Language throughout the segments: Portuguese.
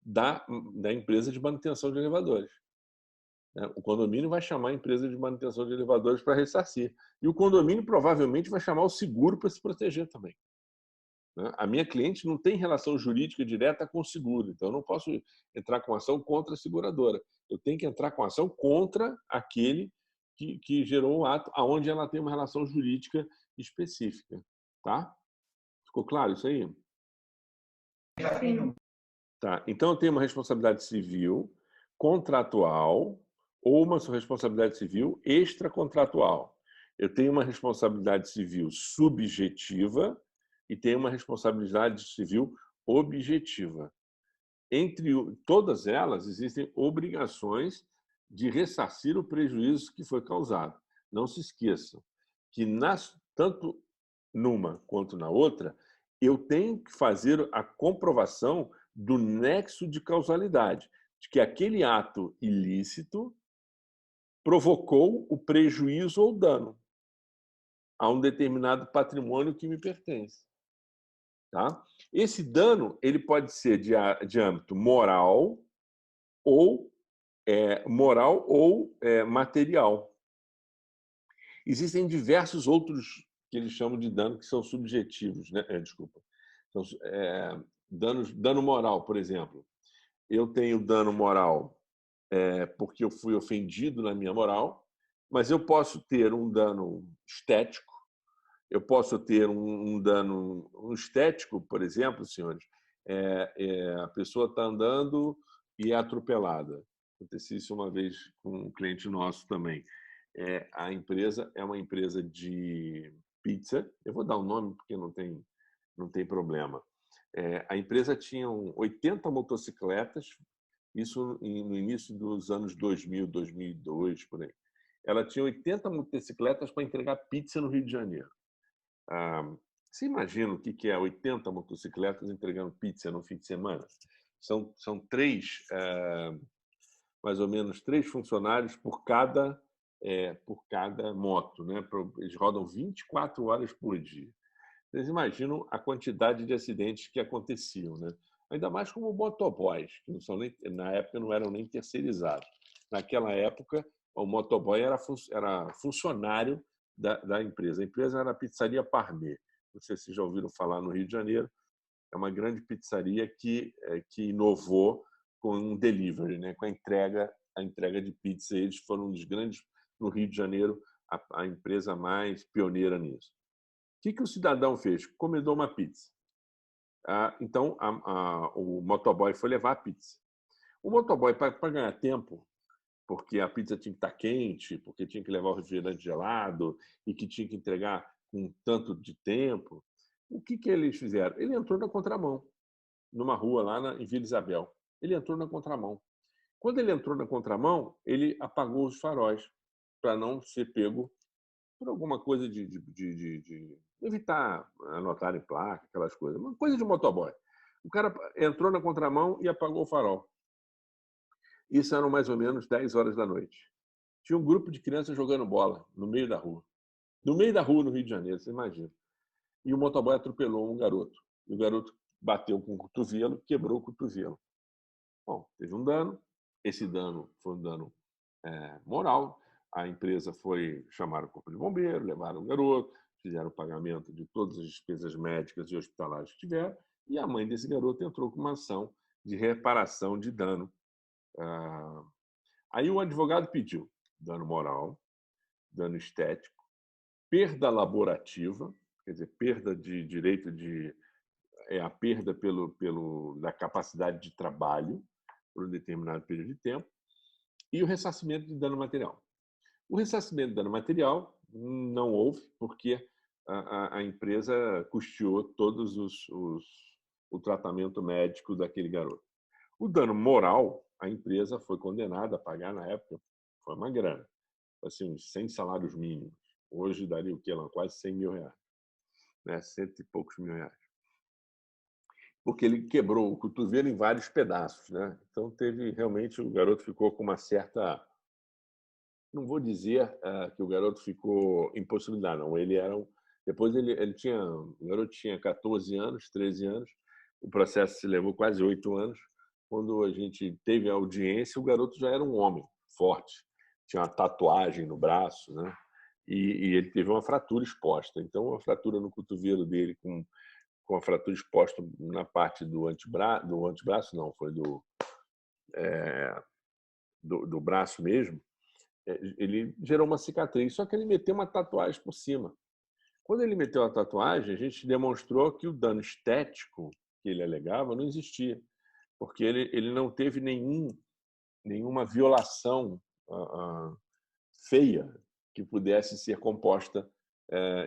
da empresa de manutenção de elevadores, né? O condomínio vai chamar a empresa de manutenção de elevadores para ressarcir. E o condomínio provavelmente vai chamar o seguro para se proteger também, né? A minha cliente não tem relação jurídica direta com o seguro, então eu não posso entrar com ação contra a seguradora. Eu tenho que entrar com ação contra aquele que gerou o ato, aonde ela tem uma relação jurídica específica. Tá? Ficou claro isso aí? Sim. Tá. Então eu tenho uma responsabilidade civil contratual ou uma responsabilidade civil extracontratual. Eu tenho uma responsabilidade civil subjetiva e tenho uma responsabilidade civil objetiva. Entre todas elas, existem obrigações de ressarcir o prejuízo que foi causado. Não se esqueçam que, tanto numa quanto na outra, eu tenho que fazer a comprovação do nexo de causalidade, de que aquele ato ilícito provocou o prejuízo ou dano a um determinado patrimônio que me pertence. Tá? Esse dano ele pode ser de âmbito ou material. Existem diversos outros que eles chamam de dano que são subjetivos, né? Desculpa. Então, dano moral, por exemplo. Eu tenho dano moral porque eu fui ofendido na minha moral, mas eu posso ter um dano estético, eu posso ter um dano estético, por exemplo, senhores, a pessoa está andando e é atropelada. Aconteceu isso uma vez com um cliente nosso também. A empresa é uma empresa de pizza, eu vou dar o nome porque não tem problema. A empresa tinha 80 motocicletas, isso no início dos anos 2000, 2002, por aí. Ela tinha 80 motocicletas para entregar pizza no Rio de Janeiro. Você imagina o que é 80 motocicletas entregando pizza no fim de semana? São mais ou menos três funcionários por cada moto, né? Eles rodam 24 horas por dia. Vocês imaginam a quantidade de acidentes que aconteciam, né? Ainda mais como motoboys, que não são nem, na época não eram nem terceirizados. Naquela época, o motoboy era funcionário da empresa. A empresa era a Pizzaria Parmê. Não sei se já ouviram falar no Rio de Janeiro. É uma grande pizzaria que inovou com um delivery, né? Com a entrega de pizza. Eles foram um dos grandes, no Rio de Janeiro, a empresa mais pioneira nisso. O que o cidadão fez? Encomendou uma pizza. Então, o motoboy foi levar a pizza. O motoboy, para ganhar tempo, porque a pizza tinha que estar quente, porque tinha que levar o refrigerante gelado e que tinha que entregar com tanto de tempo, o que eles fizeram? Ele entrou na contramão, numa rua lá em Vila Isabel. Ele entrou na contramão. Quando ele entrou na contramão, ele apagou os faróis para não ser pego por alguma coisa de evitar anotar em placa, aquelas coisas. Uma coisa de motoboy. O cara entrou na contramão e apagou o farol. Isso eram mais ou menos 10 horas da noite. Tinha um grupo de crianças jogando bola no meio da rua. No meio da rua, no Rio de Janeiro, você imagina. E o motoboy atropelou um garoto. E o garoto bateu com o cotovelo, quebrou o cotovelo. Bom, teve um dano. Esse dano foi um dano moral. A empresa foi chamar o corpo de bombeiro, levaram o garoto, fizeram o pagamento de todas as despesas médicas e hospitalares que tiveram, e a mãe desse garoto entrou com uma ação de reparação de dano. Aí o advogado pediu dano moral, dano estético, perda laborativa, quer dizer, perda de direito a perda da capacidade de trabalho por um determinado período de tempo, e o ressarcimento de dano material. O ressarcimento de dano material não houve, porque a empresa custeou todos o tratamento médico daquele garoto. O dano moral, a empresa foi condenada a pagar na época, foi uma grana, assim, uns 100 salários mínimos. Hoje daria o quê? Quase 100 mil reais, né? Cento e poucos mil reais. Porque ele quebrou o cotovelo em vários pedaços, né? Então realmente o garoto ficou com uma certa, não vou dizer que o garoto ficou impossibilitado, não. Depois o garoto tinha 14 anos, 13 anos, o processo se levou quase 8 anos, quando a gente teve a audiência, o garoto já era um homem forte, tinha uma tatuagem no braço, né? E ele teve uma fratura exposta. Então, uma fratura no cotovelo dele com a fratura exposta na parte do antebraço não, foi do braço mesmo, ele gerou uma cicatriz, só que ele meteu uma tatuagem por cima. Quando ele meteu a tatuagem, a gente demonstrou que o dano estético que ele alegava não existia, porque ele não teve nenhuma violação feia que pudesse ser composta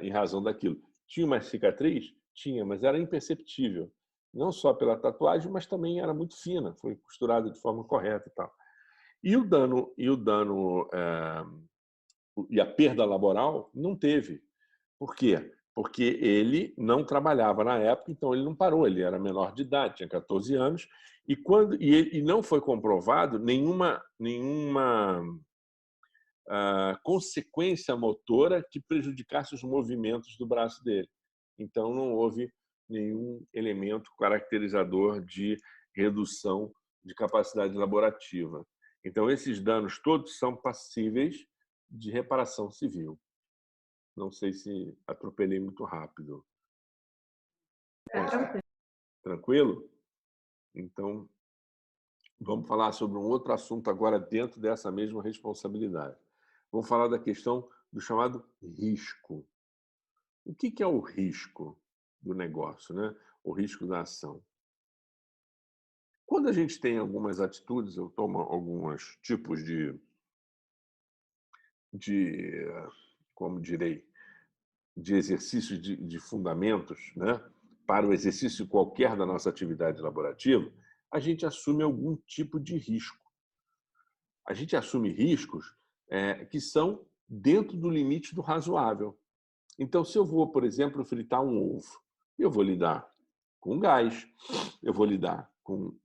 em razão daquilo. Tinha uma cicatriz? Tinha, mas era imperceptível. Não só pela tatuagem, mas também era muito fina, foi costurada de forma correta e tal. E o dano e a perda laboral não teve. Por quê? Porque ele não trabalhava na época, então ele não parou, ele era menor de idade, tinha 14 anos, e não foi comprovado nenhuma consequência motora que prejudicasse os movimentos do braço dele. Então não houve nenhum elemento caracterizador de redução de capacidade laborativa. Então esses danos todos são passíveis de reparação civil. Não sei se atropelei muito rápido. Tranquilo? Então, vamos falar sobre um outro assunto agora dentro dessa mesma responsabilidade. Vamos falar da questão do chamado risco. O que é o risco do negócio, né? O risco da ação? Quando a gente tem algumas atitudes, eu tomo alguns tipos de como direi, de exercícios de fundamentos, né? Para o exercício qualquer da nossa atividade laborativa, a gente assume algum tipo de risco. A gente assume riscos que são dentro do limite do razoável. Então, se eu vou, por exemplo, fritar um ovo, eu vou lidar com gás, eu vou lidar com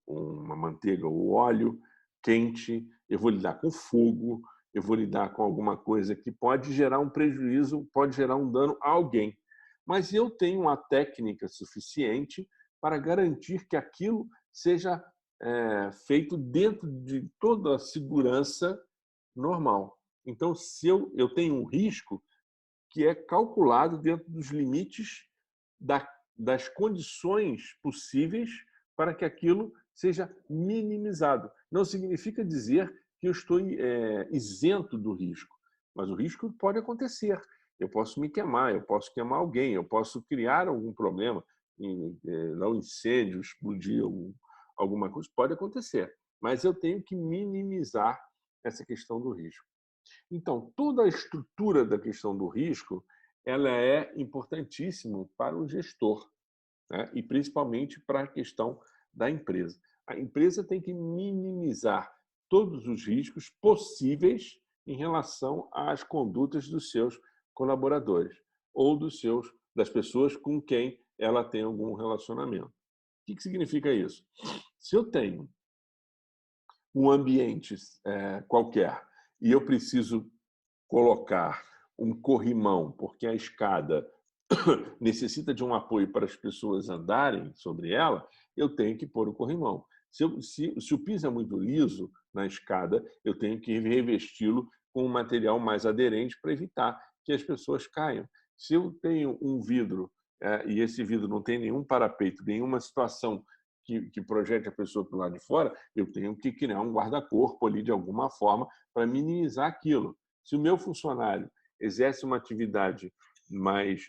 uma manteiga ou óleo quente, eu vou lidar com fogo, eu vou lidar com alguma coisa que pode gerar um prejuízo, pode gerar um dano a alguém. Mas eu tenho uma técnica suficiente para garantir que aquilo seja feito dentro de toda a segurança normal. Então, se eu tenho um risco que é calculado dentro dos limites das condições possíveis para que aquilo seja minimizado. Não significa dizer que eu estou isento do risco, mas o risco pode acontecer. Eu posso me queimar, eu posso queimar alguém, eu posso criar algum problema, dar um incêndio, explodir alguma coisa, pode acontecer. Mas eu tenho que minimizar essa questão do risco. Então, toda a estrutura da questão do risco ela é importantíssima para o gestor, né? E principalmente para a questão da empresa. A empresa tem que minimizar todos os riscos possíveis em relação às condutas dos seus colaboradores ou das pessoas com quem ela tem algum relacionamento. O que significa isso? Se eu tenho um ambiente qualquer e eu preciso colocar um corrimão, porque a escada necessita de um apoio para as pessoas andarem sobre ela, eu tenho que pôr o corrimão. Se o piso é muito liso na escada, eu tenho que revesti-lo com um material mais aderente para evitar que as pessoas caiam. Se eu tenho um vidro e esse vidro não tem nenhum parapeito, nenhuma situação que projete a pessoa para o lado de fora, eu tenho que criar um guarda-corpo ali de alguma forma para minimizar aquilo. Se o meu funcionário exerce uma atividade mais,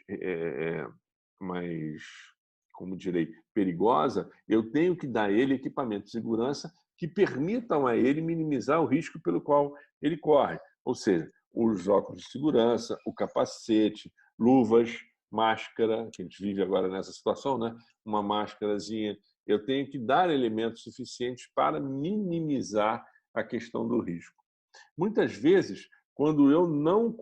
como direi, perigosa, eu tenho que dar a ele equipamentos de segurança que permitam a ele minimizar o risco pelo qual ele corre. Ou seja, os óculos de segurança, o capacete, luvas, máscara, que a gente vive agora nessa situação, né? Uma máscarazinha. Eu tenho que dar elementos suficientes para minimizar a questão do risco. Muitas vezes, quando eu não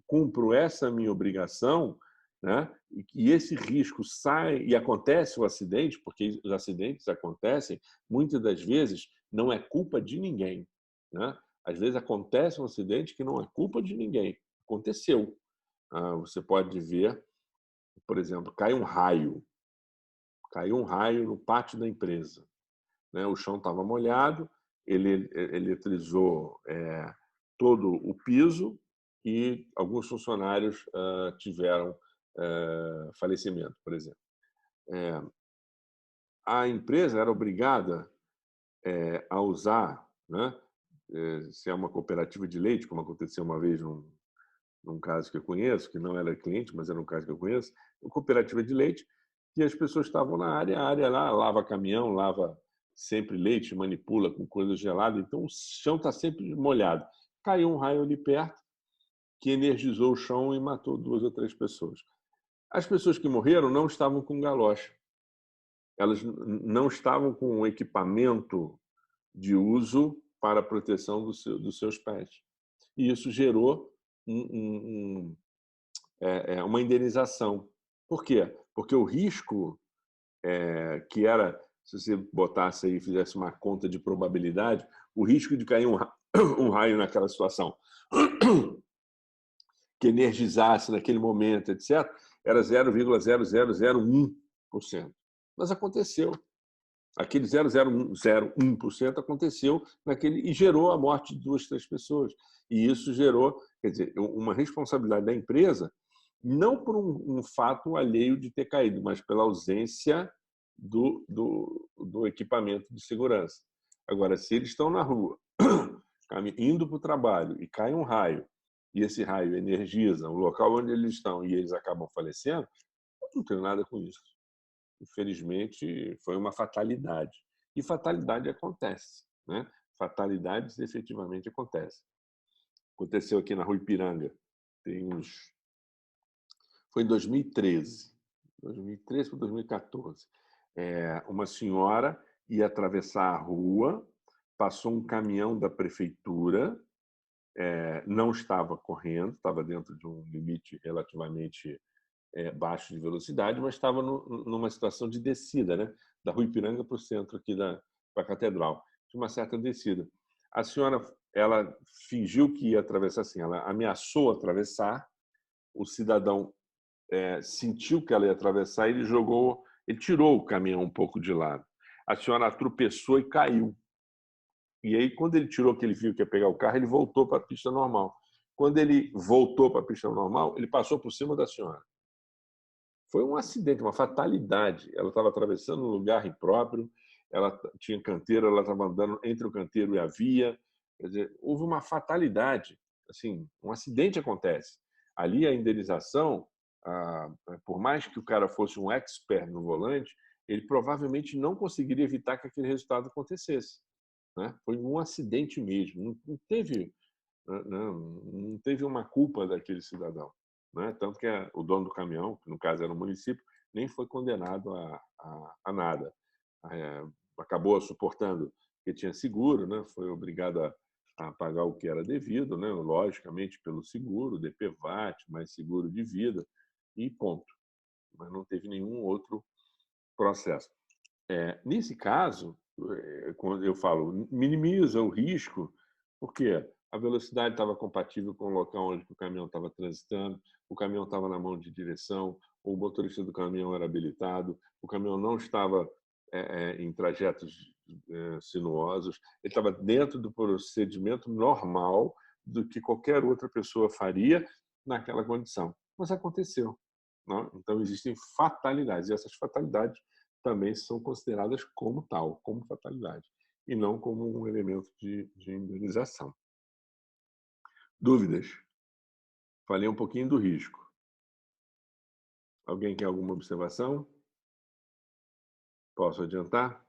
cumpro essa minha obrigação, né, e esse risco sai e acontece o acidente, porque os acidentes acontecem, muitas das vezes não é culpa de ninguém. Né? Às vezes acontece um acidente que não é culpa de ninguém. Aconteceu. Você pode ver, por exemplo, caiu um raio no pátio da empresa. né? O chão estava molhado, ele eletrizou todo o piso e alguns funcionários tiveram falecimento, por exemplo. A empresa era obrigada a usar, né? Se é uma cooperativa de leite, como aconteceu uma vez num caso que eu conheço, que não era cliente, mas era um caso que eu conheço, uma cooperativa de leite, e as pessoas estavam na área, a área lá lava caminhão, lava sempre leite, manipula com coisa gelada, então o chão está sempre molhado. Caiu um raio ali perto que energizou o chão e matou 2 ou 3 pessoas. As pessoas que morreram não estavam com galocha, elas não estavam com o equipamento de uso para a proteção dos seus pés. E isso gerou uma indenização. Por quê? Porque o risco que era, se você botasse aí e fizesse uma conta de probabilidade, o risco de cair um raio naquela situação que energizasse naquele momento, etc., era 0,0001%. Mas aconteceu. Aquele 0,001% aconteceu e gerou a morte de 2, 3 pessoas. E isso gerou, quer dizer, uma responsabilidade da empresa, não por um fato alheio de ter caído, mas pela ausência do equipamento de segurança. Agora, se eles estão na rua, indo para o trabalho, e cai um raio, e esse raio energiza o local onde eles estão e eles acabam falecendo, eu não tenho nada com isso. Infelizmente, foi uma fatalidade. E fatalidade acontece, né? Fatalidades efetivamente acontecem. Aconteceu aqui na Rua Ipiranga, foi em 2013 para 2014. Uma senhora ia atravessar a rua, passou um caminhão da prefeitura, não estava correndo, estava dentro de um limite relativamente baixo de velocidade, mas estava numa situação de descida, né? Da Rua Ipiranga para o centro aqui para a Catedral, de uma certa descida. A senhora, ela fingiu que ia atravessar, assim, ela ameaçou atravessar, o cidadão sentiu que ela ia atravessar, ele tirou o caminhão um pouco de lado. A senhora tropeçou e caiu. E aí, quando ele tirou, que ele viu que ia pegar o carro, ele voltou para a pista normal. Quando ele voltou para a pista normal, ele passou por cima da senhora. Foi um acidente, uma fatalidade. Ela estava atravessando um lugar impróprio, ela tinha canteiro, ela estava andando entre o canteiro e a via. Quer dizer, houve uma fatalidade. Assim, um acidente acontece. Ali a indenização, por mais que o cara fosse um expert no volante, ele provavelmente não conseguiria evitar que aquele resultado acontecesse, né? Foi um acidente mesmo. Não teve uma culpa daquele cidadão, né? Tanto que o dono do caminhão, que no caso era o município, nem foi condenado a nada. Acabou suportando que tinha seguro, né? Foi obrigado a pagar o que era devido, né? Logicamente pelo seguro, DPVAT, mais seguro de vida e ponto. Mas não teve nenhum outro processo. Nesse caso, quando eu falo minimiza o risco, porque a velocidade estava compatível com o local onde o caminhão estava transitando, o caminhão estava na mão de direção, o motorista do caminhão era habilitado, o caminhão não estava em trajetos sinuosos, ele estava dentro do procedimento normal do que qualquer outra pessoa faria naquela condição. Mas aconteceu, né? Então existem fatalidades, e essas fatalidades também são consideradas como tal, como fatalidade, e não como um elemento de indenização. Dúvidas? Falei um pouquinho do risco. Alguém quer alguma observação? Posso adiantar?